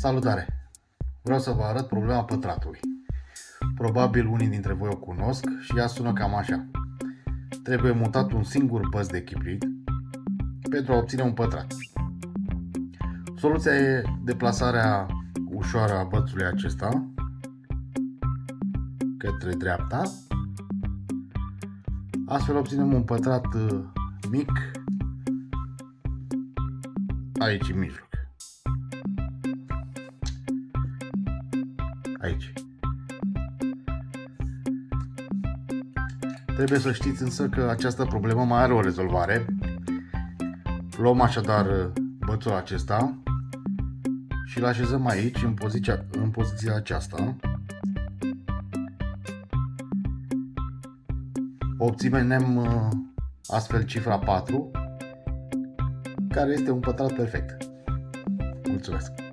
Salutare! Vreau să vă arăt problema pătratului. Probabil unii dintre voi o cunosc și ea sună cam așa. Trebuie mutat un singur băț de chibrit pentru a obține un pătrat. Soluția e deplasarea ușoară a bățului acesta către dreapta. Astfel obținem un pătrat mic aici în mijloc. Aici. Trebuie să știți însă că această problemă mai are o rezolvare. Luăm așadar bățul acesta și îl așezăm aici în poziția aceasta. Obținem astfel cifra 4, care este un pătrat perfect. Mulțumesc!